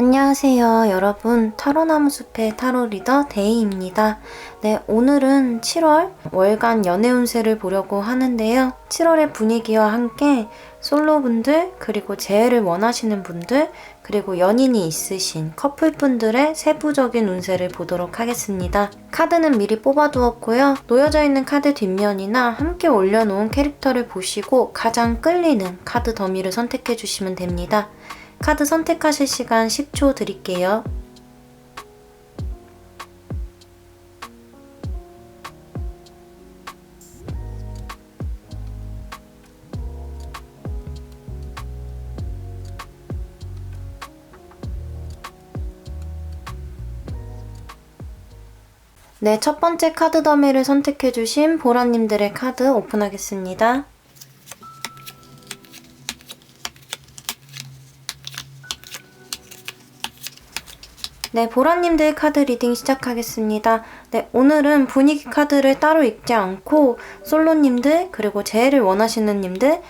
안녕하세요 여러분, 타로나무숲의 타로 리더 데이입니다. 네, 오늘은 7월 월간 연애 운세를 보려고 하는데요. 7월의 분위기와 함께 솔로분들, 그리고 재회를 원하시는 분들, 그리고 연인이 있으신 커플분들의 세부적인 운세를 보도록 하겠습니다. 카드는 미리 뽑아두었고요. 놓여져 있는 카드 뒷면이나 함께 올려놓은 캐릭터를 보시고 가장 끌리는 카드 더미를 선택해 주시면 됩니다. 카드 선택하실 시간 10초 드릴게요. 네, 첫 번째 카드 더미를 선택해주신 보라님들의 카드 오픈하겠습니다. 네, 보라님들 카드 리딩 시작하겠습니다. 네, 오늘은 분위기 카드를 따로 읽지 않고 솔로님들, 그리고 재회를 원하시는 님들,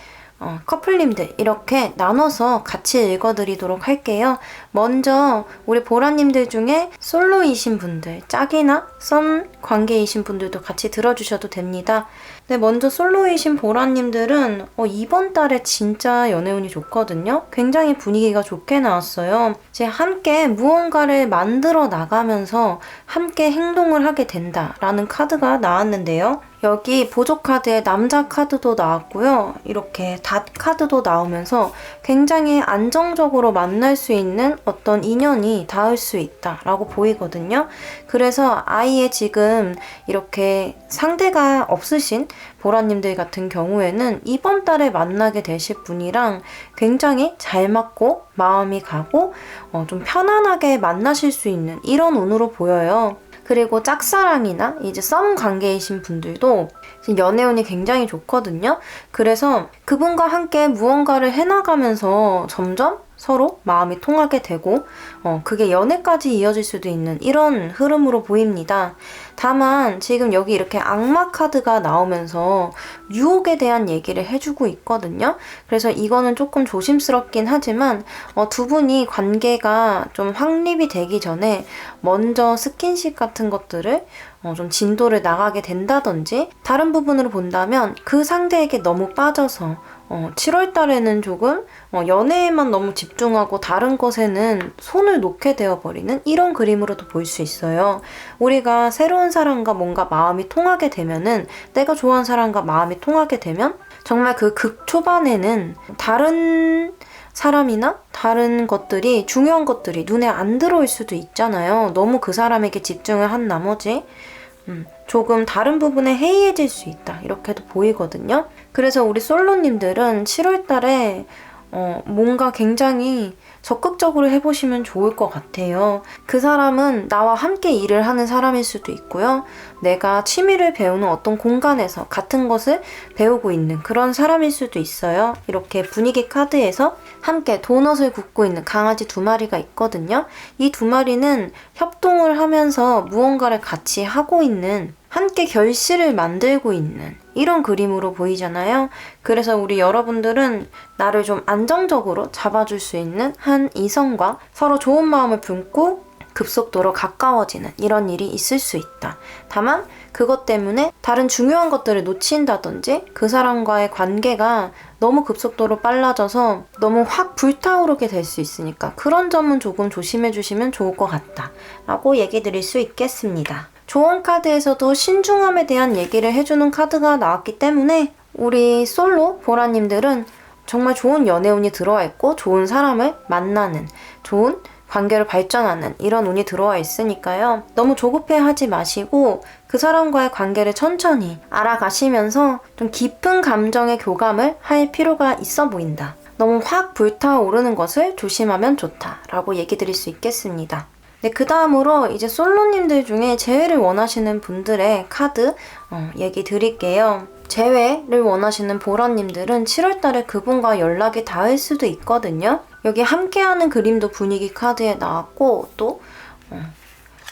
커플님들 이렇게 나눠서 같이 읽어드리도록 할게요. 먼저 우리 보라님들 중에 솔로이신 분들, 짝이나 썸 관계이신 분들도 같이 들어주셔도 됩니다. 네, 먼저 솔로이신 보라님들은 이번 달에 진짜 연애운이 좋거든요. 굉장히 분위기가 좋게 나왔어요. 이제 함께 무언가를 만들어 나가면서 함께 행동을 하게 된다라는 카드가 나왔는데요. 여기 보조 카드에 남자 카드도 나왔고요. 이렇게 닷 카드도 나오면서 굉장히 안정적으로 만날 수 있는 어떤 인연이 닿을 수 있다라고 보이거든요. 그래서 아예 지금 이렇게 상대가 없으신 보라님들 같은 경우에는 이번 달에 만나게 되실 분이랑 굉장히 잘 맞고 마음이 가고 좀 편안하게 만나실 수 있는 이런 운으로 보여요. 그리고 짝사랑이나 이제 썸 관계이신 분들도 연애운이 굉장히 좋거든요. 그래서 그분과 함께 무언가를 해나가면서 점점 서로 마음이 통하게 되고 그게 연애까지 이어질 수도 있는 이런 흐름으로 보입니다. 다만 지금 여기 이렇게 악마 카드가 나오면서 유혹에 대한 얘기를 해주고 있거든요. 그래서 이거는 조금 조심스럽긴 하지만 두 분이 관계가 좀 확립이 되기 전에 먼저 스킨십 같은 것들을 좀 진도를 나가게 된다든지, 다른 부분으로 본다면 그 상대에게 너무 빠져서 7월 달에는 조금 연애에만 너무 집중하고 다른 것에는 손을 놓게 되어버리는 이런 그림으로도 볼 수 있어요. 우리가 새로운 사람과 뭔가 마음이 통하게 되면은, 내가 좋아하는 사람과 마음이 통하게 되면 정말 그 극 초반에는 다른 사람이나 다른 것들이, 중요한 것들이 눈에 안 들어올 수도 있잖아요. 너무 그 사람에게 집중을 한 나머지 조금 다른 부분에 해이해질 수 있다, 이렇게도 보이거든요. 그래서 우리 솔로님들은 7월 달에 뭔가 굉장히 적극적으로 해보시면 좋을 것 같아요. 그 사람은 나와 함께 일을 하는 사람일 수도 있고요. 내가 취미를 배우는 어떤 공간에서 같은 것을 배우고 있는 그런 사람일 수도 있어요. 이렇게 분위기 카드에서 함께 도넛을 굽고 있는 강아지 2마리가 있거든요. 이 2마리는 협동을 하면서 무언가를 같이 하고 있는, 함께 결실을 만들고 있는 이런 그림으로 보이잖아요. 그래서 우리 여러분들은 나를 좀 안정적으로 잡아줄 수 있는 한 이성과 서로 좋은 마음을 품고 급속도로 가까워지는 이런 일이 있을 수 있다. 다만 그것 때문에 다른 중요한 것들을 놓친다든지, 그 사람과의 관계가 너무 급속도로 빨라져서 너무 확 불타오르게 될 수 있으니까 그런 점은 조금 조심해 주시면 좋을 것 같다 라고 얘기 드릴 수 있겠습니다. 조언 카드에서도 신중함에 대한 얘기를 해주는 카드가 나왔기 때문에 우리 솔로 보라님들은 정말 좋은 연애운이 들어와 있고 좋은 사람을 만나는, 좋은 관계를 발전하는 이런 운이 들어와 있으니까요. 너무 조급해하지 마시고 그 사람과의 관계를 천천히 알아가시면서 좀 깊은 감정의 교감을 할 필요가 있어 보인다. 너무 확 불타오르는 것을 조심하면 좋다라고 얘기 드릴 수 있겠습니다. 네, 그 다음으로 이제 솔로님들 중에 재회를 원하시는 분들의 카드 얘기 드릴게요. 재회를 원하시는 보라님들은 7월달에 그분과 연락이 닿을 수도 있거든요. 여기 함께하는 그림도 분위기 카드에 나왔고, 또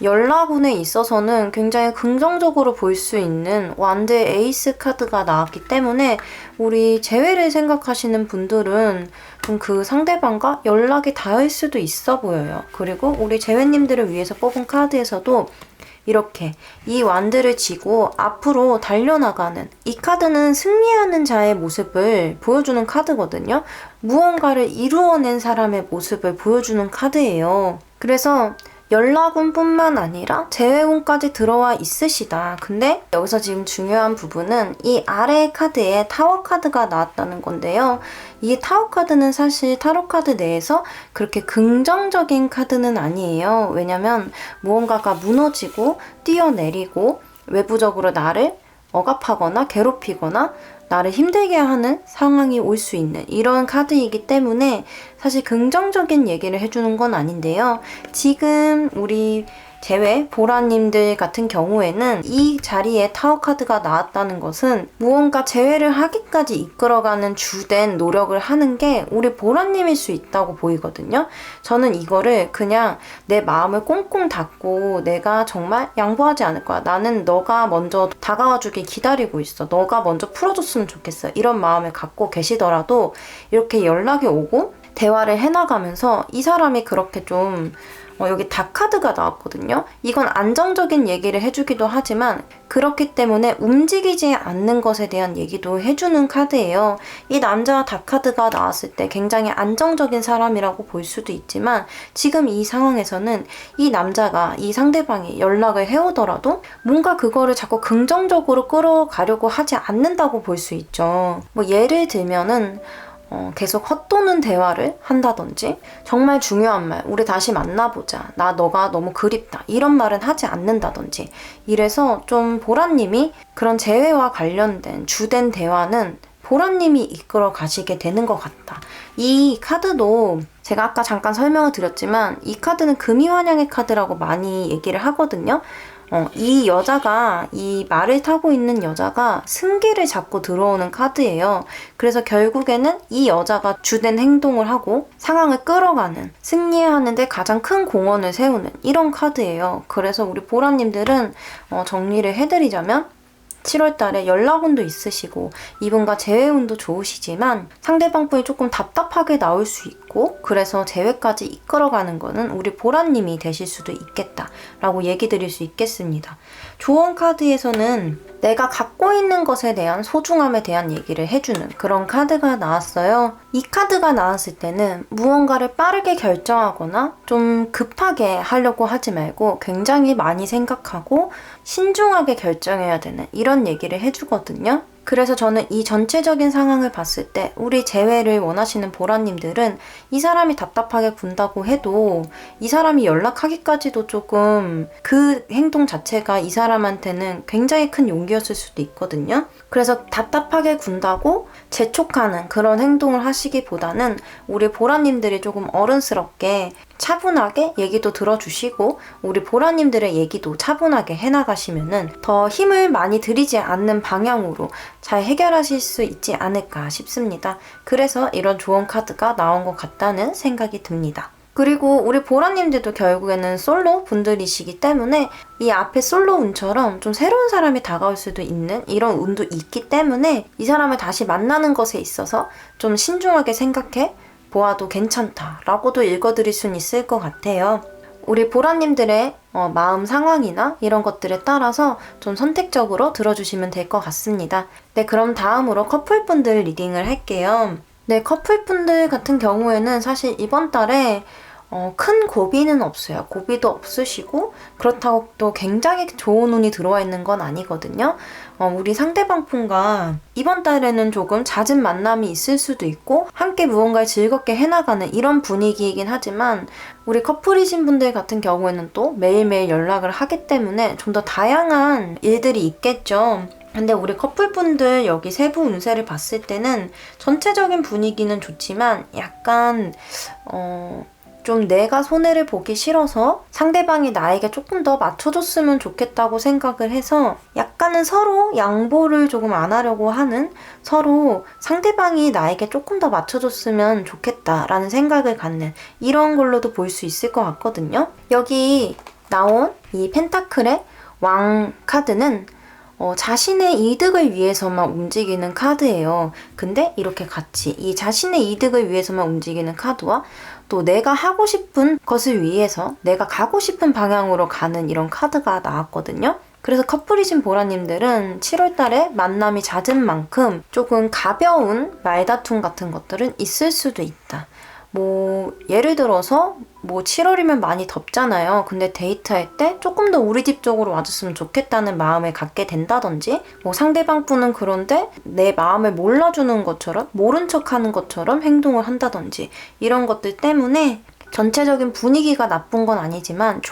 연락운에 있어서는 굉장히 긍정적으로 볼 수 있는 완드의 에이스 카드가 나왔기 때문에 우리 재회를 생각하시는 분들은 좀 그 상대방과 연락이 닿을 수도 있어 보여요. 그리고 우리 재회님들을 위해서 뽑은 카드에서도 이렇게 이 완드를 쥐고 앞으로 달려나가는, 이 카드는 승리하는 자의 모습을 보여주는 카드거든요. 무언가를 이루어낸 사람의 모습을 보여주는 카드예요. 그래서 연락운뿐만 아니라 재회운까지 들어와 있으시다. 근데 여기서 지금 중요한 부분은 이 아래 카드에 타워 카드가 나왔다는 건데요. 이 타워 카드는 사실 타로 카드 내에서 그렇게 긍정적인 카드는 아니에요. 왜냐면 무언가가 무너지고 뛰어내리고 외부적으로 나를 억압하거나 괴롭히거나 나를 힘들게 하는 상황이 올 수 있는 이런 카드이기 때문에 사실 긍정적인 얘기를 해주는 건 아닌데요. 지금 우리 재회 보라님들 같은 경우에는 이 자리에 타워 카드가 나왔다는 것은 무언가 재회를 하기까지 이끌어가는 주된 노력을 하는 게 우리 보라님일 수 있다고 보이거든요. 저는 이거를 그냥 내 마음을 꽁꽁 닫고 내가 정말 양보하지 않을 거야. 나는 너가 먼저 다가와 주길 기다리고 있어. 너가 먼저 풀어줬으면 좋겠어. 이런 마음을 갖고 계시더라도 이렇게 연락이 오고 대화를 해나가면서 이 사람이 그렇게 좀 여기 다카드가 나왔거든요. 이건 안정적인 얘기를 해주기도 하지만 그렇기 때문에 움직이지 않는 것에 대한 얘기도 해주는 카드예요. 이 남자와 다카드가 나왔을 때 굉장히 안정적인 사람이라고 볼 수도 있지만 지금 이 상황에서는 이 남자가 이 상대방이 연락을 해오더라도 뭔가 그거를 자꾸 긍정적으로 끌어가려고 하지 않는다고 볼 수 있죠. 뭐 예를 들면은 계속 헛도는 대화를 한다든지 정말 중요한 말, 우리 다시 만나보자, 나 너가 너무 그립다, 이런 말은 하지 않는다든지 이래서 좀 보라님이 그런 재회와 관련된 주된 대화는 보라님이 이끌어 가시게 되는 것 같다. 이 카드도 제가 아까 잠깐 설명을 드렸지만 이 카드는 금이환영의 카드라고 많이 얘기를 하거든요. 이 여자가, 이 말을 타고 있는 여자가 승기를 잡고 들어오는 카드예요. 그래서 결국에는 이 여자가 주된 행동을 하고 상황을 끌어가는, 승리하는 데 가장 큰 공헌을 세우는 이런 카드예요. 그래서 우리 보라님들은 정리를 해드리자면 7월 달에 연락운도 있으시고 이분과 재회운도 좋으시지만 상대방 분이 조금 답답하게 나올 수 있고 그래서 재회까지 이끌어가는 거는 우리 보라님이 되실 수도 있겠다라고 얘기 드릴 수 있겠습니다. 조언 카드에서는 내가 갖고 있는 것에 대한 소중함에 대한 얘기를 해주는 그런 카드가 나왔어요. 이 카드가 나왔을 때는 무언가를 빠르게 결정하거나 좀 급하게 하려고 하지 말고 굉장히 많이 생각하고 신중하게 결정해야 되는 이런 얘기를 해주거든요. 그래서 저는 이 전체적인 상황을 봤을 때 우리 재회를 원하시는 보라님들은 이 사람이 답답하게 군다고 해도 이 사람이 연락하기까지도 조금 그 행동 자체가 이 사람한테는 굉장히 큰 용기였을 수도 있거든요. 그래서 답답하게 군다고 재촉하는 그런 행동을 하시기보다는 우리 보라님들이 조금 어른스럽게 차분하게 얘기도 들어주시고 우리 보라님들의 얘기도 차분하게 해나가시면은 더 힘을 많이 들이지 않는 방향으로 잘 해결하실 수 있지 않을까 싶습니다. 그래서 이런 조언 카드가 나온 것 같다는 생각이 듭니다. 그리고 우리 보라님들도 결국에는 솔로 분들이시기 때문에 이 앞에 솔로 운처럼 좀 새로운 사람이 다가올 수도 있는 이런 운도 있기 때문에 이 사람을 다시 만나는 것에 있어서 좀 신중하게 생각해 보아도 괜찮다라고도 읽어드릴 수는 있을 것 같아요. 우리 보라님들의 마음 상황이나 이런 것들에 따라서 좀 선택적으로 들어주시면 될 것 같습니다. 네, 그럼 다음으로 커플분들 리딩을 할게요. 네, 커플분들 같은 경우에는 사실 이번 달에 큰 고비는 없어요. 고비도 없으시고 그렇다고 또 굉장히 좋은 운이 들어와 있는 건 아니거든요. 우리 상대방 분과 이번 달에는 조금 잦은 만남이 있을 수도 있고 함께 무언가를 즐겁게 해나가는 이런 분위기이긴 하지만 우리 커플이신 분들 같은 경우에는 또 매일매일 연락을 하기 때문에 좀 더 다양한 일들이 있겠죠. 근데 우리 커플분들 여기 세부 운세를 봤을 때는 전체적인 분위기는 좋지만 약간 좀 내가 손해를 보기 싫어서 상대방이 나에게 조금 더 맞춰줬으면 좋겠다고 생각을 해서 약간은 서로 양보를 조금 안 하려고 하는, 서로 상대방이 나에게 조금 더 맞춰줬으면 좋겠다라는 생각을 갖는 이런 걸로도 볼 수 있을 것 같거든요. 여기 나온 이 펜타클의 왕 카드는 자신의 이득을 위해서만 움직이는 카드예요. 근데 이렇게 같이 이 자신의 이득을 위해서만 움직이는 카드와 또 내가 하고 싶은 것을 위해서 내가 가고 싶은 방향으로 가는 이런 카드가 나왔거든요. 그래서 커플이신 보라님들은 7월달에 만남이 잦은 만큼 조금 가벼운 말다툼 같은 것들은 있을 수도 있다. 예를 들어서 7월이면 많이 덥잖아요. 근데 데이트할 때 조금 더 우리 집 쪽으로 와줬으면 좋겠다는 마음을 갖게 된다든지, 상대방 분은 그런데 내 마음을 몰라주는 것처럼, 모른 척 하는 것처럼 행동을 한다든지, 이런 것들 때문에 전체적인 분위기가 나쁜 건 아니지만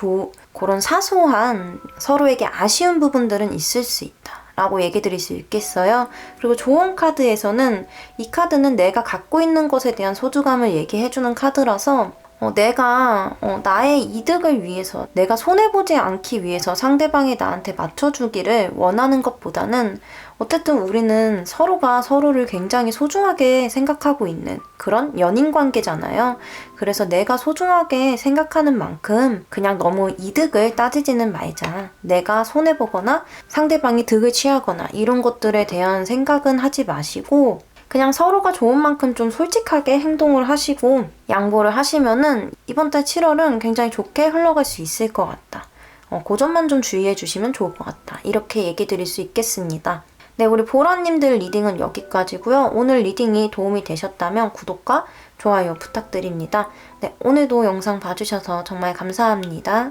그런 사소한 서로에게 아쉬운 부분들은 있을 수 있다 라고 얘기 드릴 수 있겠어요. 그리고 조언 카드에서는 이 카드는 내가 갖고 있는 것에 대한 소중함을 얘기해주는 카드라서 내가 나의 이득을 위해서, 내가 손해보지 않기 위해서 상대방이 나한테 맞춰주기를 원하는 것보다는 어쨌든 우리는 서로가 서로를 굉장히 소중하게 생각하고 있는 그런 연인 관계잖아요. 그래서 내가 소중하게 생각하는 만큼 그냥 너무 이득을 따지지는 말자. 내가 손해보거나 상대방이 득을 취하거나 이런 것들에 대한 생각은 하지 마시고 그냥 서로가 좋은 만큼 좀 솔직하게 행동을 하시고 양보를 하시면은 이번 달 7월은 굉장히 좋게 흘러갈 수 있을 것 같다. 그 점만 좀 주의해 주시면 좋을 것 같다. 이렇게 얘기 드릴 수 있겠습니다. 네, 우리 보라님들 리딩은 여기까지고요. 오늘 리딩이 도움이 되셨다면 구독과 좋아요 부탁드립니다. 네, 오늘도 영상 봐주셔서 정말 감사합니다.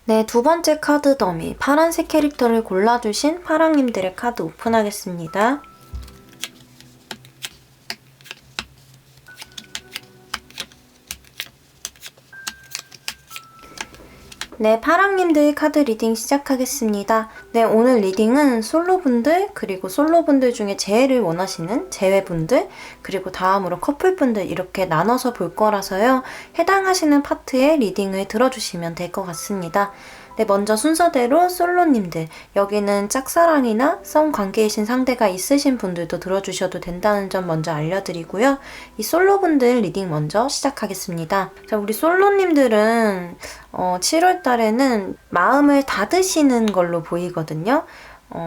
네, 두 번째 카드 더미 파란색 캐릭터를 골라주신 파랑님들의 카드 오픈하겠습니다. 네, 파랑님들 카드 리딩 시작하겠습니다. 네, 오늘 리딩은 솔로분들, 그리고 솔로분들 중에 재회를 원하시는 재회분들, 그리고 다음으로 커플분들 이렇게 나눠서 볼 거라서요. 해당하시는 파트의 리딩을 들어주시면 될 것 같습니다. 네, 먼저 순서대로 솔로님들, 여기는 짝사랑이나 썸 관계이신 상대가 있으신 분들도 들어주셔도 된다는 점 먼저 알려드리고요. 이 솔로분들 리딩 먼저 시작하겠습니다. 자, 우리 솔로님들은 7월 달에는 마음을 닫으시는 걸로 보이거든요.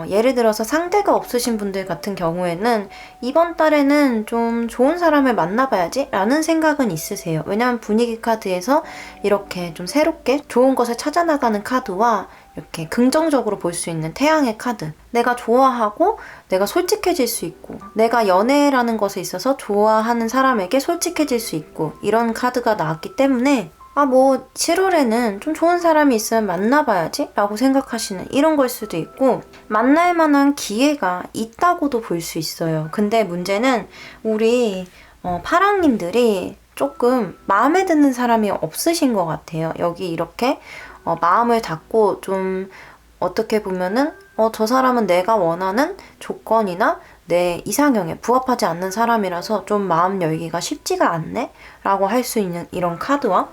예를 들어서 상대가 없으신 분들 같은 경우에는 이번 달에는 좀 좋은 사람을 만나봐야지 라는 생각은 있으세요. 왜냐하면 분위기 카드에서 이렇게 좀 새롭게 좋은 것을 찾아나가는 카드와 이렇게 긍정적으로 볼 수 있는 태양의 카드, 내가 좋아하고 내가 솔직해질 수 있고 내가 연애라는 것에 있어서 좋아하는 사람에게 솔직해질 수 있고 이런 카드가 나왔기 때문에 7월에는 좀 좋은 사람이 있으면 만나봐야지 라고 생각하시는 이런 걸 수도 있고 만날 만한 기회가 있다고도 볼 수 있어요. 근데 문제는 우리 파랑님들이 조금 마음에 드는 사람이 없으신 것 같아요. 여기 이렇게 마음을 닫고 좀 어떻게 보면은 저 사람은 내가 원하는 조건이나 내 이상형에 부합하지 않는 사람이라서 좀 마음 열기가 쉽지가 않네? 라고 할 수 있는 이런 카드와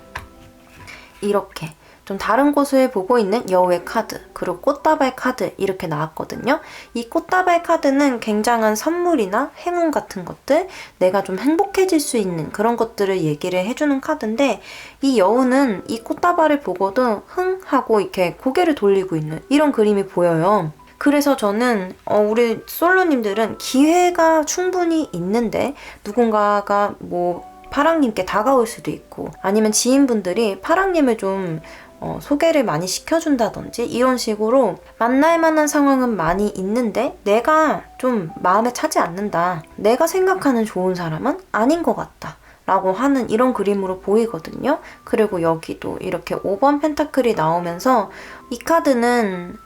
이렇게 좀 다른 곳을 보고 있는 여우의 카드, 그리고 꽃다발 카드 이렇게 나왔거든요. 이 꽃다발 카드는 굉장한 선물이나 행운 같은 것들, 내가 좀 행복해질 수 있는 그런 것들을 얘기를 해주는 카드인데 이 여우는 이 꽃다발을 보고도 흥 하고 이렇게 고개를 돌리고 있는 이런 그림이 보여요. 그래서 저는 우리 솔로님들은 기회가 충분히 있는데 누군가가 파랑님께 다가올 수도 있고 아니면 지인분들이 파랑님을 좀 소개를 많이 시켜준다든지 이런 식으로 만날 만한 상황은 많이 있는데 내가 좀 마음에 차지 않는다. 내가 생각하는 좋은 사람은 아닌 것 같다. 라고 하는 이런 그림으로 보이거든요. 그리고 여기도 이렇게 5번 펜타클이 나오면서 이 카드는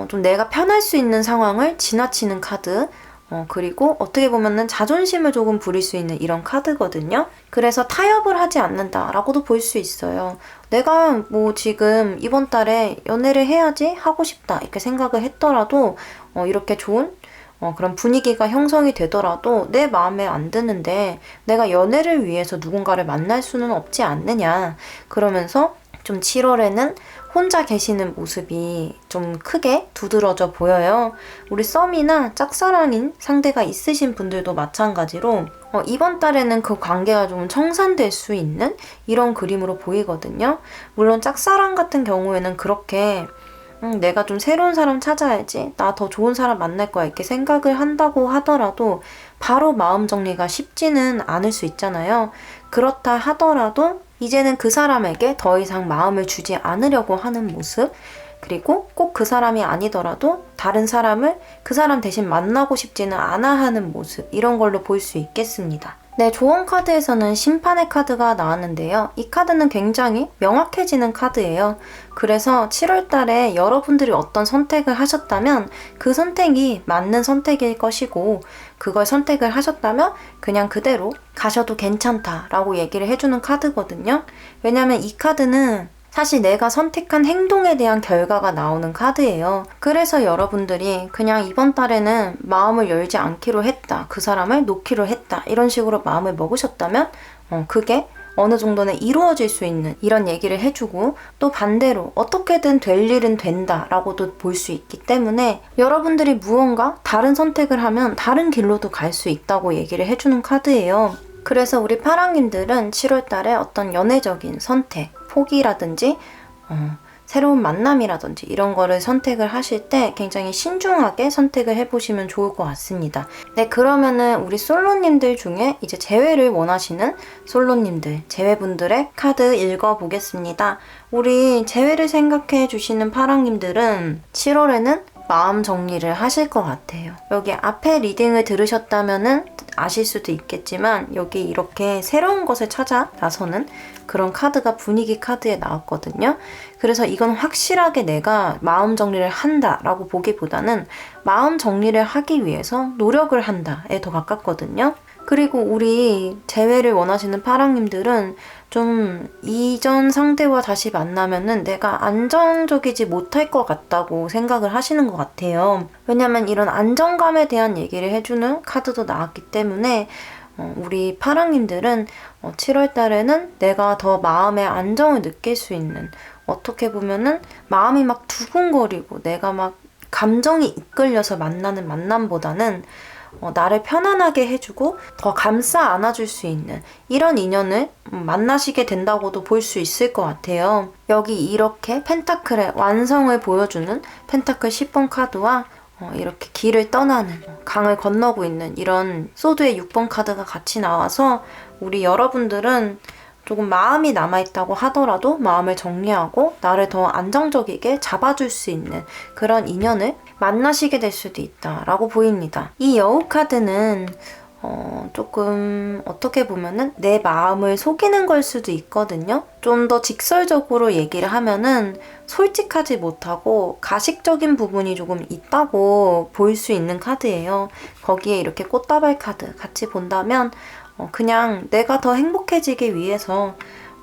좀 내가 편할 수 있는 상황을 지나치는 카드, 그리고 어떻게 보면은 자존심을 조금 부릴 수 있는 이런 카드거든요. 그래서 타협을 하지 않는다라고도 볼 수 있어요. 내가 지금 이번 달에 연애를 해야지 하고 싶다 이렇게 생각을 했더라도 이렇게 좋은 그런 분위기가 형성이 되더라도 내 마음에 안 드는데 내가 연애를 위해서 누군가를 만날 수는 없지 않느냐. 그러면서 좀 7월에는 혼자 계시는 모습이 좀 크게 두드러져 보여요. 우리 썸이나 짝사랑인 상대가 있으신 분들도 마찬가지로 이번 달에는 그 관계가 좀 청산될 수 있는 이런 그림으로 보이거든요. 물론 짝사랑 같은 경우에는 그렇게 내가 좀 새로운 사람 찾아야지, 나 더 좋은 사람 만날 거야, 이렇게 생각을 한다고 하더라도 바로 마음 정리가 쉽지는 않을 수 있잖아요. 그렇다 하더라도 이제는 그 사람에게 더 이상 마음을 주지 않으려고 하는 모습, 그리고 꼭 그 사람이 아니더라도 다른 사람을 그 사람 대신 만나고 싶지는 않아 하는 모습, 이런 걸로 볼 수 있겠습니다. 네, 조언 카드에서는 심판의 카드가 나왔는데요. 이 카드는 굉장히 명확해지는 카드예요. 그래서 7월 달에 여러분들이 어떤 선택을 하셨다면 그 선택이 맞는 선택일 것이고, 그걸 선택을 하셨다면 그냥 그대로 가셔도 괜찮다라고 얘기를 해주는 카드거든요. 왜냐면 이 카드는 사실 내가 선택한 행동에 대한 결과가 나오는 카드예요. 그래서 여러분들이 그냥 이번 달에는 마음을 열지 않기로 했다, 그 사람을 놓기로 했다, 이런 식으로 마음을 먹으셨다면 그게 어느 정도는 이루어질 수 있는 이런 얘기를 해주고, 또 반대로 어떻게든 될 일은 된다라고도 볼 수 있기 때문에 여러분들이 무언가 다른 선택을 하면 다른 길로도 갈 수 있다고 얘기를 해주는 카드예요. 그래서 우리 파랑님들은 7월 달에 어떤 연애적인 선택, 포기라든지 새로운 만남이라든지 이런 거를 선택을 하실 때 굉장히 신중하게 선택을 해보시면 좋을 것 같습니다. 네, 그러면은 우리 솔로님들 중에 이제 재회를 원하시는 솔로님들, 재회분들의 카드 읽어보겠습니다. 우리 재회를 생각해 주시는 파랑님들은 7월에는 마음 정리를 하실 것 같아요. 여기 앞에 리딩을 들으셨다면은 아실 수도 있겠지만 여기 이렇게 새로운 것을 찾아 나서는 그런 카드가 분위기 카드에 나왔거든요. 그래서 이건 확실하게 내가 마음 정리를 한다라고 보기보다는 마음 정리를 하기 위해서 노력을 한다에 더 가깝거든요. 그리고 우리 재회를 원하시는 파랑님들은 좀 이전 상대와 다시 만나면은 내가 안정적이지 못할 것 같다고 생각을 하시는 것 같아요. 왜냐면 이런 안정감에 대한 얘기를 해주는 카드도 나왔기 때문에 우리 파랑님들은 7월 달에는 내가 더 마음의 안정을 느낄 수 있는, 어떻게 보면은 마음이 막 두근거리고 내가 막 감정이 이끌려서 만나는 만남보다는 나를 편안하게 해주고 더 감싸 안아줄 수 있는 이런 인연을 만나시게 된다고도 볼 수 있을 것 같아요. 여기 이렇게 펜타클의 완성을 보여주는 펜타클 10번 카드와 이렇게 길을 떠나는, 강을 건너고 있는 이런 소드의 6번 카드가 같이 나와서 우리 여러분들은 조금 마음이 남아있다고 하더라도 마음을 정리하고 나를 더 안정적이게 잡아줄 수 있는 그런 인연을 만나시게 될 수도 있다라고 보입니다. 이 여우 카드는 조금 어떻게 보면은 내 마음을 속이는 걸 수도 있거든요. 좀 더 직설적으로 얘기를 하면은 솔직하지 못하고 가식적인 부분이 조금 있다고 볼 수 있는 카드예요. 거기에 이렇게 꽃다발 카드 같이 본다면 그냥 내가 더 행복해지기 위해서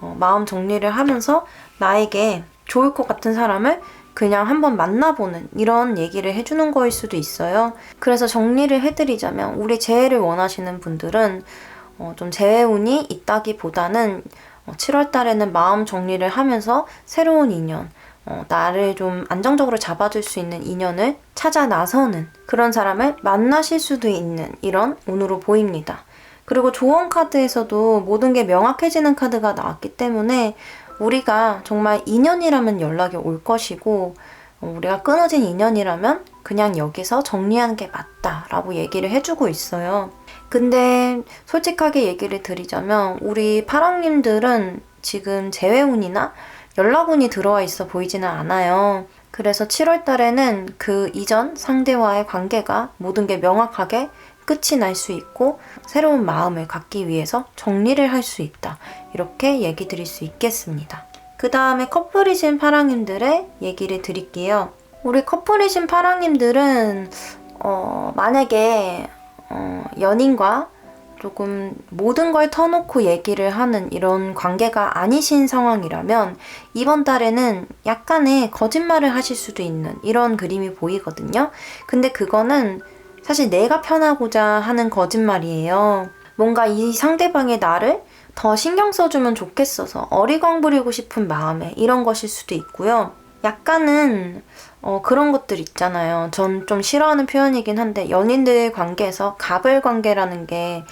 마음 정리를 하면서 나에게 좋을 것 같은 사람을 그냥 한번 만나보는 이런 얘기를 해주는 거일 수도 있어요. 그래서 정리를 해드리자면 우리 재회를 원하시는 분들은 좀 재회운이 있다기보다는 7월 달에는 마음 정리를 하면서 새로운 인연, 나를 좀 안정적으로 잡아줄 수 있는 인연을 찾아 나서는 그런 사람을 만나실 수도 있는 이런 운으로 보입니다. 그리고 조언 카드에서도 모든 게 명확해지는 카드가 나왔기 때문에 우리가 정말 인연이라면 연락이 올 것이고 우리가 끊어진 인연이라면 그냥 여기서 정리하는 게 맞다라고 얘기를 해주고 있어요. 근데 솔직하게 얘기를 드리자면 우리 파랑님들은 지금 재회운이나 연락운이 들어와 있어 보이지는 않아요. 그래서 7월 달에는 그 이전 상대와의 관계가 모든 게 명확하게 끝이 날 수 있고 새로운 마음을 갖기 위해서 정리를 할 수 있다. 이렇게 얘기 드릴 수 있겠습니다. 그 다음에 커플이신 파랑님들의 얘기를 드릴게요. 우리 커플이신 파랑님들은 만약에 연인과 조금 모든 걸 터놓고 얘기를 하는 이런 관계가 아니신 상황이라면 이번 달에는 약간의 거짓말을 하실 수도 있는 이런 그림이 보이거든요. 근데 그거는 사실 내가 편하고자 하는 거짓말이에요. 뭔가 이 상대방의 나를 더 신경 써주면 좋겠어서 어리광 부리고 싶은 마음에 이런 것일 수도 있고요. 약간은 그런 것들 있잖아요. 전 좀 싫어하는 표현이긴 한데 연인들 관계에서 갑을 관계라는 게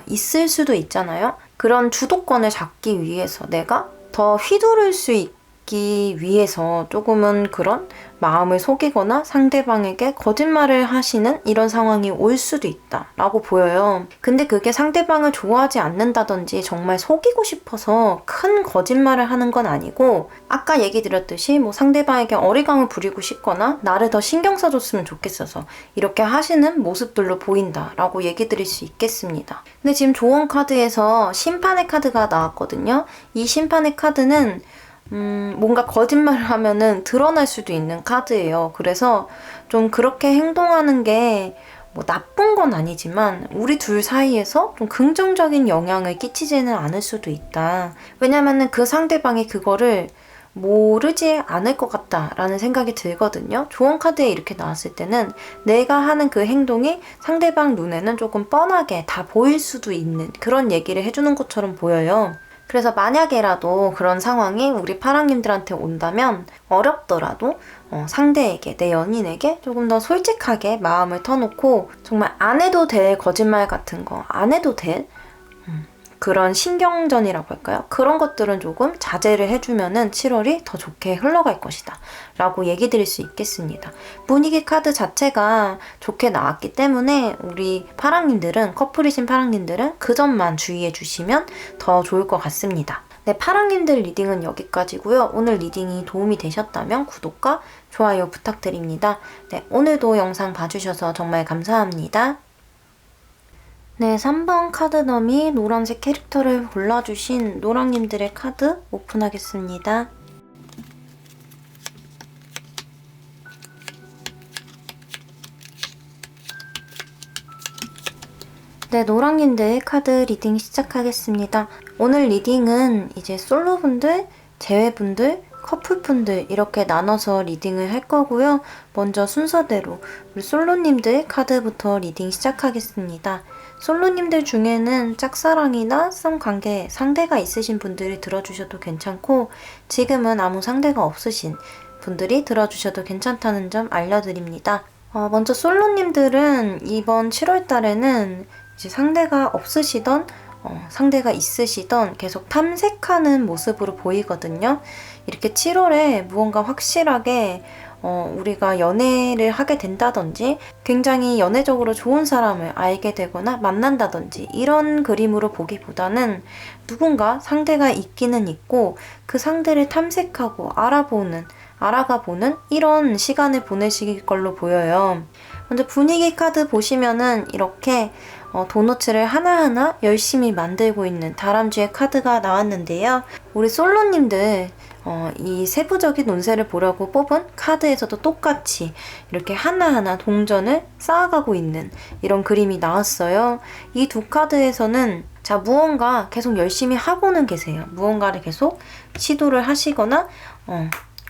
있을 수도 있잖아요. 그런 주도권을 잡기 위해서 내가 더 휘두를 수 있기 위해서 조금은 그런 마음을 속이거나 상대방에게 거짓말을 하시는 이런 상황이 올 수도 있다라고 보여요. 근데 그게 상대방을 좋아하지 않는다든지 정말 속이고 싶어서 큰 거짓말을 하는 건 아니고 아까 얘기 드렸듯이 뭐 상대방에게 어리광을 부리고 싶거나 나를 더 신경 써줬으면 좋겠어서 이렇게 하시는 모습들로 보인다라고 얘기 드릴 수 있겠습니다. 근데 지금 조언 카드에서 심판의 카드가 나왔거든요. 이 심판의 카드는 뭔가 거짓말을 하면은 드러날 수도 있는 카드예요. 그래서 좀 그렇게 행동하는 게 뭐 나쁜 건 아니지만 우리 둘 사이에서 좀 긍정적인 영향을 끼치지는 않을 수도 있다. 왜냐면은 그 상대방이 그거를 모르지 않을 것 같다라는 생각이 들거든요. 조언 카드에 이렇게 나왔을 때는 내가 하는 그 행동이 상대방 눈에는 조금 뻔하게 다 보일 수도 있는 그런 얘기를 해주는 것처럼 보여요. 그래서 만약에라도 그런 상황이 우리 파랑님들한테 온다면 어렵더라도 상대에게, 내 연인에게 조금 더 솔직하게 마음을 터놓고 정말 안 해도 될 거짓말 같은 거, 안 해도 될 그런 신경전이라고 할까요? 그런 것들은 조금 자제를 해주면은 7월이 더 좋게 흘러갈 것이다 라고 얘기 드릴 수 있겠습니다. 분위기 카드 자체가 좋게 나왔기 때문에 우리 파랑님들은, 커플이신 파랑님들은 그 점만 주의해 주시면 더 좋을 것 같습니다. 네, 파랑님들 리딩은 여기까지고요. 오늘 리딩이 도움이 되셨다면 구독과 좋아요 부탁드립니다. 네, 오늘도 영상 봐주셔서 정말 감사합니다. 네, 3번 카드 더미 노란색 캐릭터를 골라주신 노랑님들의 카드 오픈하겠습니다. 네, 노랑님들 카드 리딩 시작하겠습니다. 오늘 리딩은 이제 솔로분들, 재회분들, 커플분들 이렇게 나눠서 리딩을 할 거고요. 먼저 순서대로 우리 솔로님들 카드부터 리딩 시작하겠습니다. 솔로님들 중에는 짝사랑이나 썸관계 상대가 있으신 분들이 들어주셔도 괜찮고 지금은 아무 상대가 없으신 분들이 들어주셔도 괜찮다는 점 알려드립니다. 먼저 솔로님들은 이번 7월 달에는 이제 상대가 없으시던 상대가 있으시던 계속 탐색하는 모습으로 보이거든요. 이렇게 7월에 무언가 확실하게 우리가 연애를 하게 된다든지 굉장히 연애적으로 좋은 사람을 알게 되거나 만난다든지 이런 그림으로 보기보다는 누군가 상대가 있기는 있고 그 상대를 탐색하고 알아가보는 이런 시간을 보내실 걸로 보여요. 먼저 분위기 카드 보시면은 이렇게 도너츠를 하나하나 열심히 만들고 있는 다람쥐의 카드가 나왔는데요. 우리 솔로님들 이 세부적인 운세를 보려고 뽑은 카드에서도 똑같이 이렇게 하나하나 동전을 쌓아가고 있는 이런 그림이 나왔어요. 이 두 카드에서는 자, 무언가 계속 열심히 하고는 계세요. 무언가를 계속 시도를 하시거나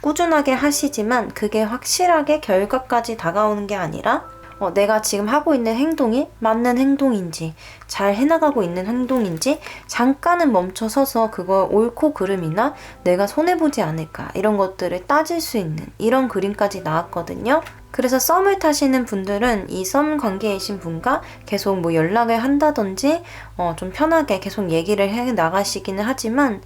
꾸준하게 하시지만 그게 확실하게 결과까지 다가오는 게 아니라 내가 지금 하고 있는 행동이 맞는 행동인지 잘 해나가고 있는 행동인지 잠깐은 멈춰서서 그거 옳고 그름이나 내가 손해보지 않을까 이런 것들을 따질 수 있는 이런 그림까지 나왔거든요. 그래서 썸을 타시는 분들은 이 썸 관계이신 분과 계속 뭐 연락을 한다든지 좀 편하게 계속 얘기를 해 나가시기는 하지만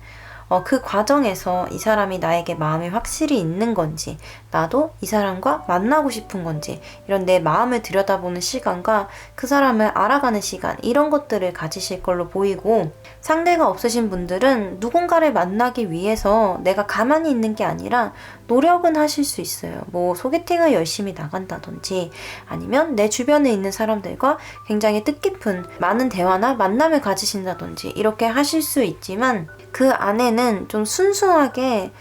그 과정에서 이 사람이 나에게 마음이 확실히 있는 건지 나도 이 사람과 만나고 싶은 건지 이런 내 마음을 들여다보는 시간과 그 사람을 알아가는 시간 이런 것들을 가지실 걸로 보이고 상대가 없으신 분들은 누군가를 만나기 위해서 내가 가만히 있는 게 아니라 노력은 하실 수 있어요. 뭐 소개팅을 열심히 나간다든지 아니면 내 주변에 있는 사람들과 굉장히 뜻깊은 많은 대화나 만남을 가지신다든지 이렇게 하실 수 있지만 그 안에는 좀 순수하게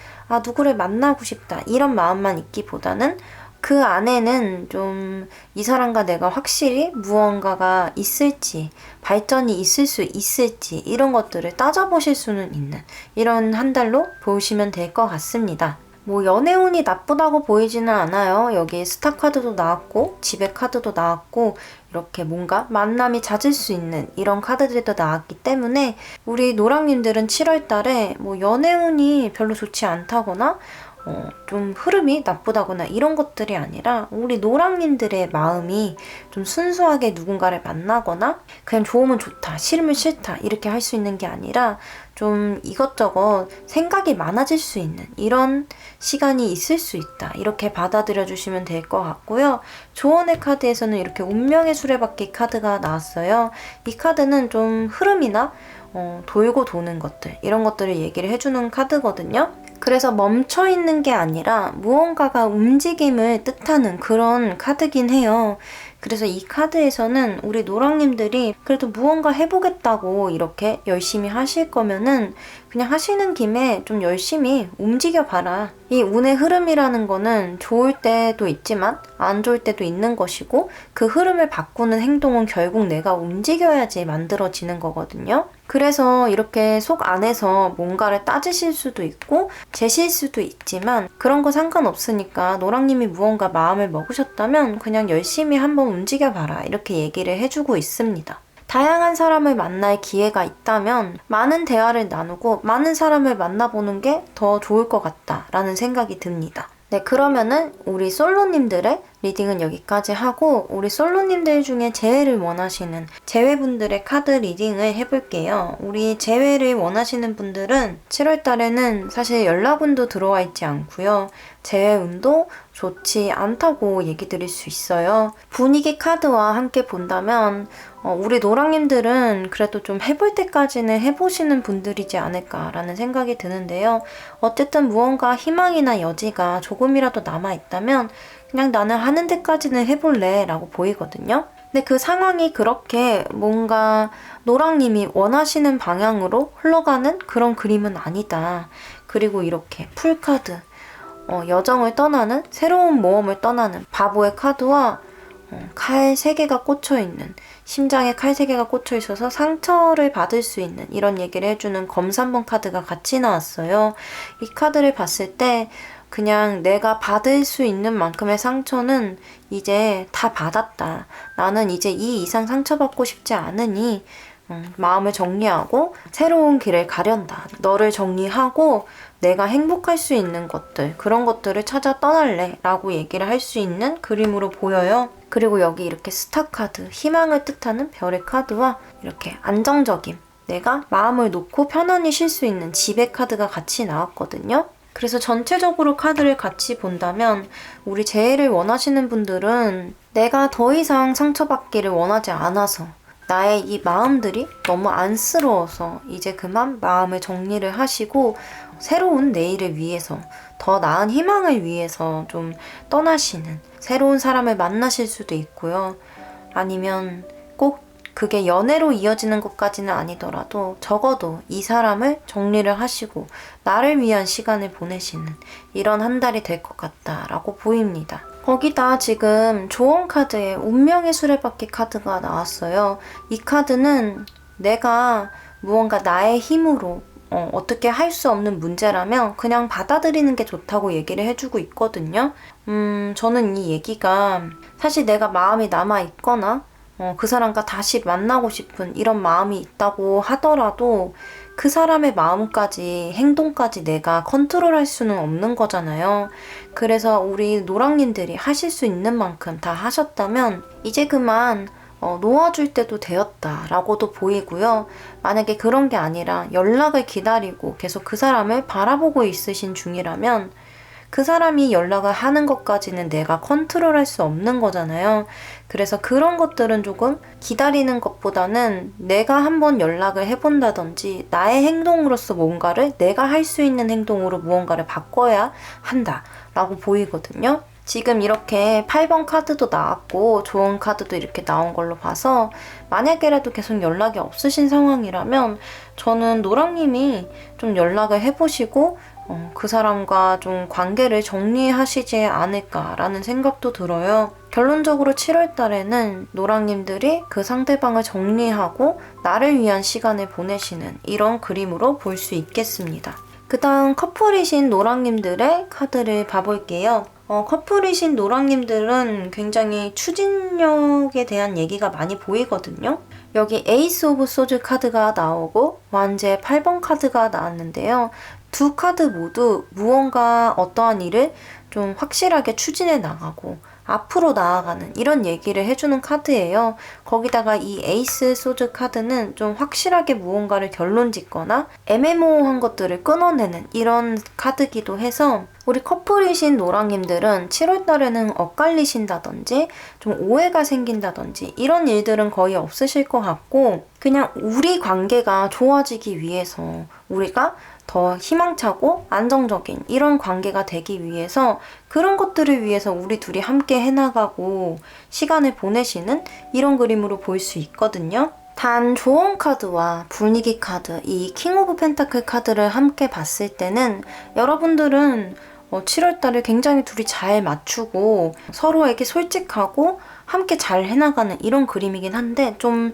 누구를 만나고 싶다 이런 마음만 있기보다는 그 안에는 좀 이 사람과 내가 확실히 무언가가 있을지 발전이 있을 수 있을지 이런 것들을 따져보실 수는 있는 이런 한 달로 보시면 될 것 같습니다. 뭐 연애운이 나쁘다고 보이지는 않아요. 여기 스타 카드도 나왔고 지배 카드도 나왔고 이렇게 뭔가 만남이 잦을 수 있는 이런 카드들도 나왔기 때문에 우리 노랑님들은 7월 달에 뭐 연애운이 별로 좋지 않다거나 좀 흐름이 나쁘다거나 이런 것들이 아니라 우리 노랑님들의 마음이 좀 순수하게 누군가를 만나거나 그냥 좋으면 좋다, 싫으면 싫다 이렇게 할 수 있는 게 아니라 좀 이것저것 생각이 많아질 수 있는 이런 시간이 있을 수 있다. 이렇게 받아들여 주시면 될 것 같고요. 조언의 카드에서는 이렇게 운명의 수레바퀴 카드가 나왔어요. 이 카드는 좀 흐름이나 돌고 도는 것들 이런 것들을 얘기를 해주는 카드거든요. 그래서 멈춰 있는 게 아니라 무언가가 움직임을 뜻하는 그런 카드긴 해요. 그래서 이 카드에서는 우리 노랑님들이 그래도 무언가 해보겠다고 이렇게 열심히 하실 거면은 그냥 하시는 김에 좀 열심히 움직여봐라. 이 운의 흐름이라는 거는 좋을 때도 있지만 안 좋을 때도 있는 것이고 그 흐름을 바꾸는 행동은 결국 내가 움직여야지 만들어지는 거거든요. 그래서 이렇게 속 안에서 뭔가를 따지실 수도 있고 재실 수도 있지만 그런 거 상관없으니까 노랑님이 무언가 마음을 먹으셨다면 그냥 열심히 한번 움직여봐라 이렇게 얘기를 해주고 있습니다. 다양한 사람을 만날 기회가 있다면 많은 대화를 나누고 많은 사람을 만나보는 게 더 좋을 것 같다라는 생각이 듭니다. 네, 그러면은 우리 솔로님들의 리딩은 여기까지 하고 우리 솔로님들 중에 재회를 원하시는 재회분들의 카드 리딩을 해볼게요. 우리 재회를 원하시는 분들은 7월 달에는 사실 연락운도 들어와 있지 않고요. 재회운도 좋지 않다고 얘기 드릴 수 있어요. 분위기 카드와 함께 본다면 우리 노랑님들은 그래도 좀 해볼 때까지는 해보시는 분들이지 않을까라는 생각이 드는데요. 어쨌든 무언가 희망이나 여지가 조금이라도 남아있다면 그냥 나는 하는 데까지는 해볼래 라고 보이거든요. 근데 그 상황이 그렇게 뭔가 노랑님이 원하시는 방향으로 흘러가는 그런 그림은 아니다. 그리고 이렇게 풀카드, 여정을 떠나는 새로운 모험을 떠나는 바보의 카드와 칼 3개가 꽂혀있는 심장에 칼 3개가 꽂혀있어서 상처를 받을 수 있는 이런 얘기를 해주는 검 3번 카드가 같이 나왔어요. 이 카드를 봤을 때 그냥 내가 받을 수 있는 만큼의 상처는 이제 다 받았다. 나는 이제 이 이상 상처받고 싶지 않으니 마음을 정리하고 새로운 길을 가련다. 너를 정리하고 내가 행복할 수 있는 것들, 그런 것들을 찾아 떠날래 라고 얘기를 할 수 있는 그림으로 보여요. 그리고 여기 이렇게 스타 카드, 희망을 뜻하는 별의 카드와 이렇게 안정적임, 내가 마음을 놓고 편안히 쉴 수 있는 지배 카드가 같이 나왔거든요. 그래서 전체적으로 카드를 같이 본다면 우리 재해를 원하시는 분들은 내가 더 이상 상처받기를 원하지 않아서 나의 이 마음들이 너무 안쓰러워서 이제 그만 마음을 정리를 하시고 새로운 내일을 위해서 더 나은 희망을 위해서 좀 떠나시는 새로운 사람을 만나실 수도 있고요. 아니면 꼭 그게 연애로 이어지는 것까지는 아니더라도 적어도 이 사람을 정리를 하시고 나를 위한 시간을 보내시는 이런 한 달이 될 것 같다라고 보입니다. 거기다 지금 조언 카드에 운명의 수레바퀴 카드가 나왔어요. 이 카드는 내가 무언가 나의 힘으로 어떻게 할 수 없는 문제라면 그냥 받아들이는 게 좋다고 얘기를 해주고 있거든요. 저는 이 얘기가 사실 내가 마음이 남아있거나 그 사람과 다시 만나고 싶은 이런 마음이 있다고 하더라도 그 사람의 마음까지 행동까지 내가 컨트롤할 수는 없는 거잖아요. 그래서 우리 노랑님들이 하실 수 있는 만큼 다 하셨다면 이제 그만 놓아줄 때도 되었다라고도 보이고요. 만약에 그런 게 아니라 연락을 기다리고 계속 그 사람을 바라보고 있으신 중이라면 그 사람이 연락을 하는 것까지는 내가 컨트롤할 수 없는 거잖아요. 그래서 그런 것들은 조금 기다리는 것보다는 내가 한번 연락을 해본다든지 나의 행동으로서 뭔가를 내가 할 수 있는 행동으로 무언가를 바꿔야 한다라고 보이거든요. 지금 이렇게 8번 카드도 나왔고 조언 카드도 이렇게 나온 걸로 봐서 만약에라도 계속 연락이 없으신 상황이라면 저는 노랑님이 좀 연락을 해보시고 그 사람과 좀 관계를 정리하시지 않을까라는 생각도 들어요. 결론적으로 7월 달에는 노랑님들이 그 상대방을 정리하고 나를 위한 시간을 보내시는 이런 그림으로 볼 수 있겠습니다. 그 다음 커플이신 노랑님들의 카드를 봐볼게요. 커플이신 노랑님들은 굉장히 추진력에 대한 얘기가 많이 보이거든요. 여기 에이스 오브 소즈 카드가 나오고 완제 8번 카드가 나왔는데요. 두 카드 모두 무언가 어떠한 일을 좀 확실하게 추진해 나가고 앞으로 나아가는 이런 얘기를 해주는 카드예요. 거기다가 이 에이스 소즈 카드는 좀 확실하게 무언가를 결론 짓거나 애매모호한 것들을 끊어내는 이런 카드기도 해서 우리 커플이신 노랑님들은 7월달에는 엇갈리신다든지 좀 오해가 생긴다든지 이런 일들은 거의 없으실 것 같고 그냥 우리 관계가 좋아지기 위해서 우리가 더 희망차고 안정적인 이런 관계가 되기 위해서 그런 것들을 위해서 우리 둘이 함께 해나가고 시간을 보내시는 이런 그림으로 볼 수 있거든요. 단 조언 카드와 분위기 카드, 이 킹 오브 펜타클 카드를 함께 봤을 때는 여러분들은 7월달에 굉장히 둘이 잘 맞추고 서로에게 솔직하고 함께 잘 해나가는 이런 그림이긴 한데 좀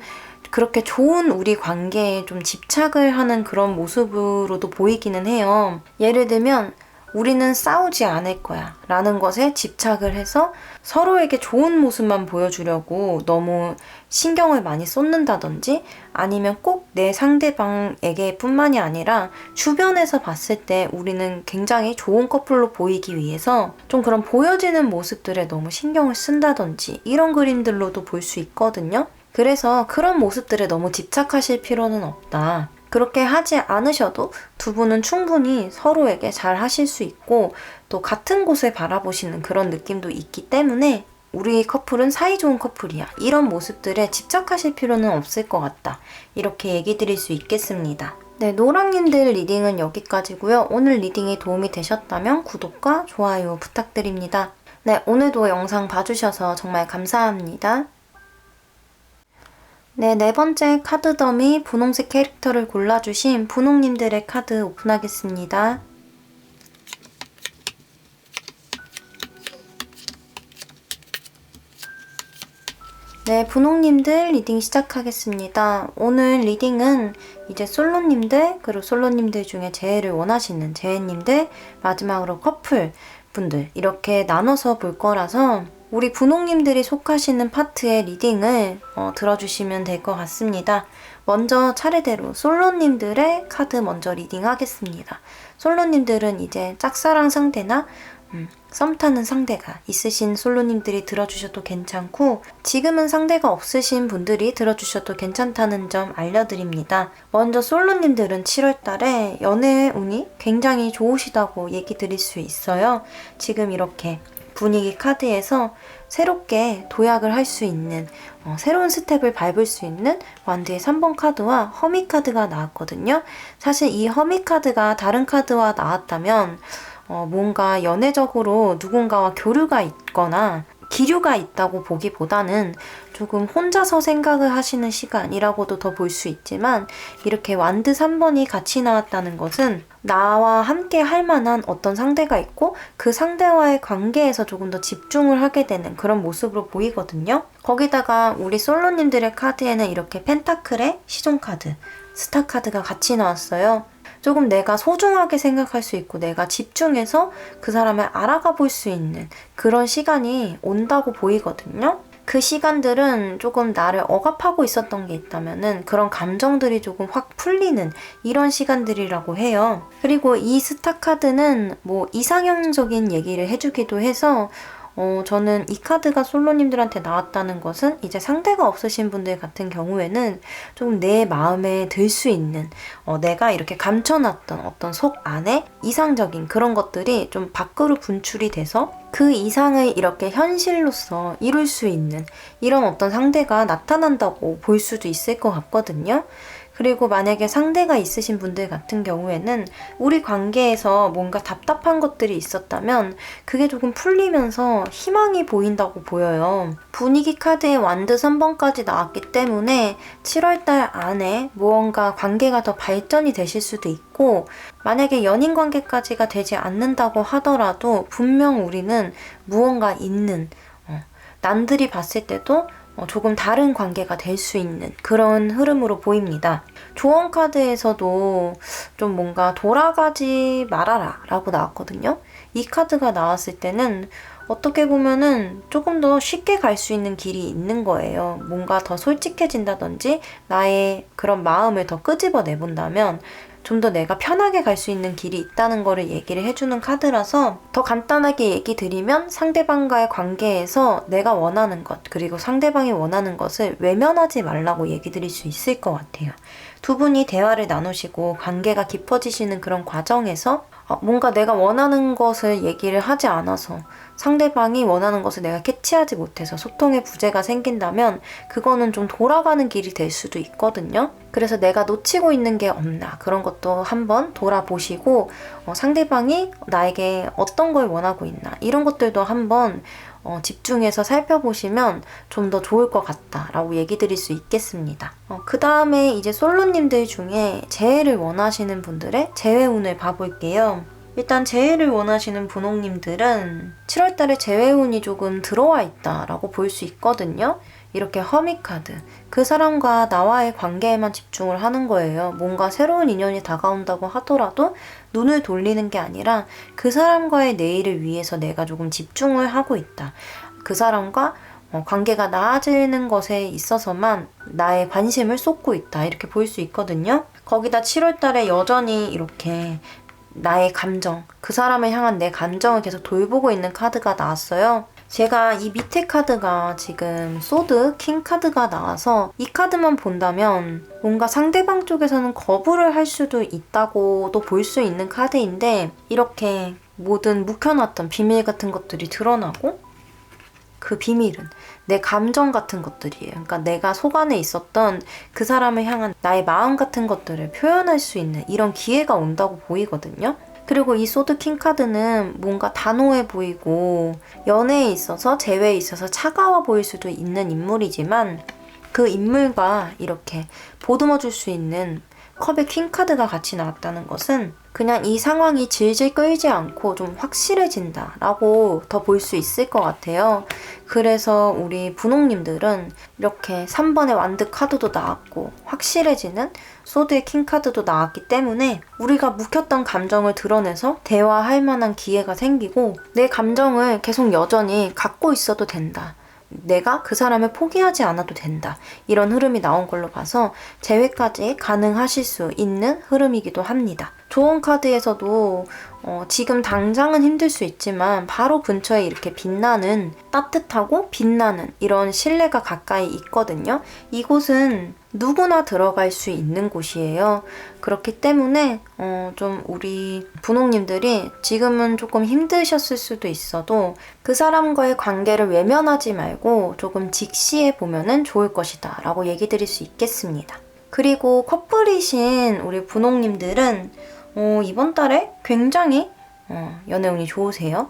그렇게 좋은 우리 관계에 좀 집착을 하는 그런 모습으로도 보이기는 해요. 예를 들면 우리는 싸우지 않을 거야 라는 것에 집착을 해서 서로에게 좋은 모습만 보여주려고 너무 신경을 많이 쏟는다든지 아니면 꼭 내 상대방에게 뿐만이 아니라 주변에서 봤을 때 우리는 굉장히 좋은 커플로 보이기 위해서 좀 그런 보여지는 모습들에 너무 신경을 쓴다든지 이런 그림들로도 볼 수 있거든요. 그래서 그런 모습들에 너무 집착하실 필요는 없다. 그렇게 하지 않으셔도 두 분은 충분히 서로에게 잘 하실 수 있고 또 같은 곳을 바라보시는 그런 느낌도 있기 때문에 우리 커플은 사이좋은 커플이야. 이런 모습들에 집착하실 필요는 없을 것 같다. 이렇게 얘기 드릴 수 있겠습니다. 네, 노랑님들 리딩은 여기까지고요. 오늘 리딩이 도움이 되셨다면 구독과 좋아요 부탁드립니다. 네, 오늘도 영상 봐주셔서 정말 감사합니다. 네, 네 번째 카드 더미 분홍색 캐릭터를 골라주신 분홍님들의 카드 오픈하겠습니다. 네, 분홍님들 리딩 시작하겠습니다. 오늘 리딩은 이제 솔로님들 그리고 솔로님들 중에 재해를 원하시는 재해님들 마지막으로 커플 분들 이렇게 나눠서 볼 거라서 우리 분홍님들이 속하시는 파트의 리딩을 들어주시면 될 것 같습니다. 먼저 차례대로 솔로님들의 카드 먼저 리딩하겠습니다. 솔로님들은 이제 짝사랑 상대나 썸 타는 상대가 있으신 솔로님들이 들어주셔도 괜찮고 지금은 상대가 없으신 분들이 들어주셔도 괜찮다는 점 알려드립니다. 먼저 솔로님들은 7월달에 연애 운이 굉장히 좋으시다고 얘기 드릴 수 있어요. 지금 이렇게 분위기 카드에서 새롭게 도약을 할 수 있는 새로운 스텝을 밟을 수 있는 완드의 3번 카드와 허미 카드가 나왔거든요. 사실 이 허미 카드가 다른 카드와 나왔다면 뭔가 연애적으로 누군가와 교류가 있거나 기류가 있다고 보기보다는 조금 혼자서 생각을 하시는 시간이라고도 더 볼 수 있지만 이렇게 완드 3번이 같이 나왔다는 것은 나와 함께 할 만한 어떤 상대가 있고 그 상대와의 관계에서 조금 더 집중을 하게 되는 그런 모습으로 보이거든요. 거기다가 우리 솔로님들의 카드에는 이렇게 펜타클의 시종 카드, 스타 카드가 같이 나왔어요. 조금 내가 소중하게 생각할 수 있고 내가 집중해서 그 사람을 알아가 볼 수 있는 그런 시간이 온다고 보이거든요. 그 시간들은 조금 나를 억압하고 있었던 게 있다면은 그런 감정들이 조금 확 풀리는 이런 시간들이라고 해요. 그리고 이 스타 카드는 뭐 이상형적인 얘기를 해주기도 해서 저는 이 카드가 솔로님들한테 나왔다는 것은 이제 상대가 없으신 분들 같은 경우에는 좀 내 마음에 들 수 있는 내가 이렇게 감춰놨던 어떤 속 안에 이상적인 그런 것들이 좀 밖으로 분출이 돼서 그 이상을 이렇게 현실로서 이룰 수 있는 이런 어떤 상대가 나타난다고 볼 수도 있을 것 같거든요. 그리고 만약에 상대가 있으신 분들 같은 경우에는 우리 관계에서 뭔가 답답한 것들이 있었다면 그게 조금 풀리면서 희망이 보인다고 보여요. 분위기 카드에 완드 3번까지 나왔기 때문에 7월달 안에 무언가 관계가 더 발전이 되실 수도 있고 만약에 연인 관계까지가 되지 않는다고 하더라도 분명 우리는 무언가 있는 남들이 봤을 때도 조금 다른 관계가 될 수 있는 그런 흐름으로 보입니다. 조언 카드에서도 좀 뭔가 돌아가지 말아라 라고 나왔거든요. 이 카드가 나왔을 때는 어떻게 보면은 조금 더 쉽게 갈 수 있는 길이 있는 거예요. 뭔가 더 솔직해진다든지 나의 그런 마음을 더 끄집어내 본다면 좀 더 내가 편하게 갈 수 있는 길이 있다는 거를 얘기를 해주는 카드라서 더 간단하게 얘기 드리면 상대방과의 관계에서 내가 원하는 것 그리고 상대방이 원하는 것을 외면하지 말라고 얘기 드릴 수 있을 것 같아요. 두 분이 대화를 나누시고 관계가 깊어지시는 그런 과정에서 뭔가 내가 원하는 것을 얘기를 하지 않아서 상대방이 원하는 것을 내가 캐치하지 못해서 소통의 부재가 생긴다면 그거는 좀 돌아가는 길이 될 수도 있거든요. 그래서 내가 놓치고 있는 게 없나 그런 것도 한번 돌아보시고 상대방이 나에게 어떤 걸 원하고 있나 이런 것들도 한번 집중해서 살펴보시면 좀 더 좋을 것 같다라고 얘기 드릴 수 있겠습니다. 그 다음에 이제 솔로님들 중에 재회를 원하시는 분들의 재회 운을 봐볼게요. 일단 재회를 원하시는 분홍님들은 7월달에 재회운이 조금 들어와 있다라고 볼 수 있거든요. 이렇게 허미 카드. 그 사람과 나와의 관계에만 집중을 하는 거예요. 뭔가 새로운 인연이 다가온다고 하더라도 눈을 돌리는 게 아니라 그 사람과의 내일을 위해서 내가 조금 집중을 하고 있다. 그 사람과 관계가 나아지는 것에 있어서만 나의 관심을 쏟고 있다. 이렇게 볼 수 있거든요. 거기다 7월달에 여전히 이렇게 나의 감정, 그 사람을 향한 내 감정을 계속 돌보고 있는 카드가 나왔어요. 제가 이 밑에 카드가 지금 소드, 킹 카드가 나와서 이 카드만 본다면 뭔가 상대방 쪽에서는 거부를 할 수도 있다고도 볼 수 있는 카드인데 이렇게 모든 묵혀놨던 비밀 같은 것들이 드러나고 그 비밀은 내 감정 같은 것들이에요. 그러니까 내가 속 안에 있었던 그 사람을 향한 나의 마음 같은 것들을 표현할 수 있는 이런 기회가 온다고 보이거든요. 그리고 이 소드 킹 카드는 뭔가 단호해 보이고 연애에 있어서 재회에 있어서 차가워 보일 수도 있는 인물이지만 그 인물과 이렇게 보듬어 줄 수 있는 컵의 퀸 카드가 같이 나왔다는 것은 그냥 이 상황이 질질 끌지 않고 좀 확실해진다 라고 더 볼 수 있을 것 같아요. 그래서 우리 분홍님들은 이렇게 3번의 완드 카드도 나왔고 확실해지는 소드의 킹 카드도 나왔기 때문에 우리가 묵혔던 감정을 드러내서 대화할 만한 기회가 생기고 내 감정을 계속 여전히 갖고 있어도 된다. 내가 그 사람을 포기하지 않아도 된다. 이런 흐름이 나온 걸로 봐서 재회까지 가능하실 수 있는 흐름이기도 합니다. 조언 카드에서도 지금 당장은 힘들 수 있지만 바로 근처에 이렇게 빛나는 따뜻하고 빛나는 이런 신뢰가 가까이 있거든요. 이곳은 누구나 들어갈 수 있는 곳이에요. 그렇기 때문에 좀 우리 분홍님들이 지금은 조금 힘드셨을 수도 있어도 그 사람과의 관계를 외면하지 말고 조금 직시해 보면은 좋을 것이다 라고 얘기 드릴 수 있겠습니다. 그리고 커플이신 우리 분홍님들은 이번 달에 굉장히 연애운이 좋으세요.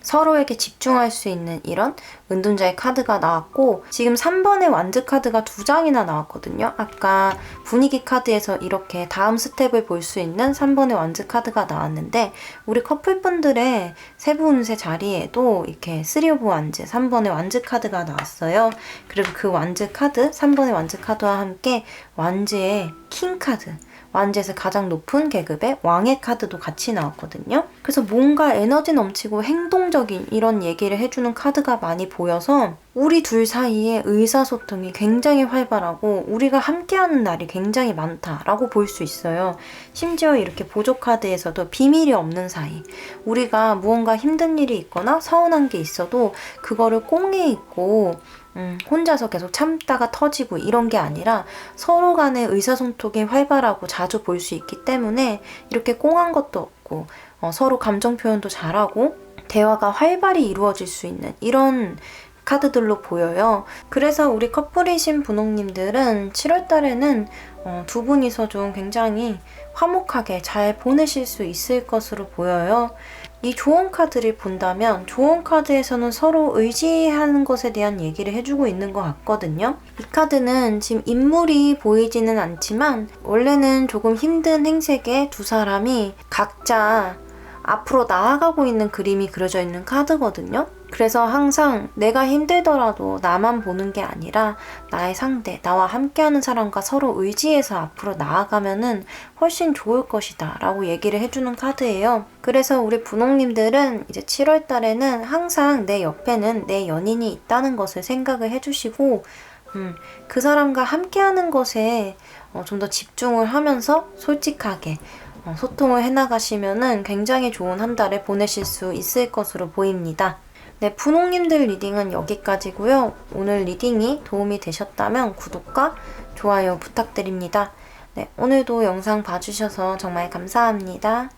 서로에게 집중할 수 있는 이런 은둔자의 카드가 나왔고 지금 3번의 완즈 카드가 2장이나 나왔거든요. 아까 분위기 카드에서 이렇게 다음 스텝을 볼 수 있는 3번의 완즈 카드가 나왔는데 우리 커플분들의 세부 운세 자리에도 이렇게 3 오브 완즈, 3번의 완즈 카드가 나왔어요. 그리고 그 완즈 카드, 3번의 완즈 카드와 함께 완즈의 킹 카드, 완즈에서 가장 높은 계급의 왕의 카드도 같이 나왔거든요. 그래서 뭔가 에너지 넘치고 행동적인 이런 얘기를 해주는 카드가 많이 보여서 우리 둘 사이에 의사소통이 굉장히 활발하고 우리가 함께하는 날이 굉장히 많다라고 볼 수 있어요. 심지어 이렇게 보조 카드에서도 비밀이 없는 사이, 우리가 무언가 힘든 일이 있거나 서운한 게 있어도 그거를 꽁에 잊고 혼자서 계속 참다가 터지고 이런 게 아니라 서로 간의 의사소통이 활발하고 자주 볼 수 있기 때문에 이렇게 꽁한 것도 없고 서로 감정 표현도 잘하고 대화가 활발히 이루어질 수 있는 이런 카드들로 보여요. 그래서 우리 커플이신 분홍님들은 7월 달에는 두 분이서 좀 굉장히 화목하게 잘 보내실 수 있을 것으로 보여요. 이 조언 카드를 본다면 조언 카드에서는 서로 의지하는 것에 대한 얘기를 해주고 있는 것 같거든요. 이 카드는 지금 인물이 보이지는 않지만 원래는 조금 힘든 행색의 두 사람이 각자 앞으로 나아가고 있는 그림이 그려져 있는 카드거든요. 그래서 항상 내가 힘들더라도 나만 보는 게 아니라 나의 상대, 나와 함께하는 사람과 서로 의지해서 앞으로 나아가면은 훨씬 좋을 것이다 라고 얘기를 해주는 카드예요. 그래서 우리 분홍님들은 이제 7월 달에는 항상 내 옆에는 내 연인이 있다는 것을 생각을 해주시고 그 사람과 함께하는 것에 좀 더 집중을 하면서 솔직하게 소통을 해나가시면은 굉장히 좋은 한 달을 보내실 수 있을 것으로 보입니다. 네, 분홍님들 리딩은 여기까지고요. 오늘 리딩이 도움이 되셨다면 구독과 좋아요 부탁드립니다. 네, 오늘도 영상 봐주셔서 정말 감사합니다.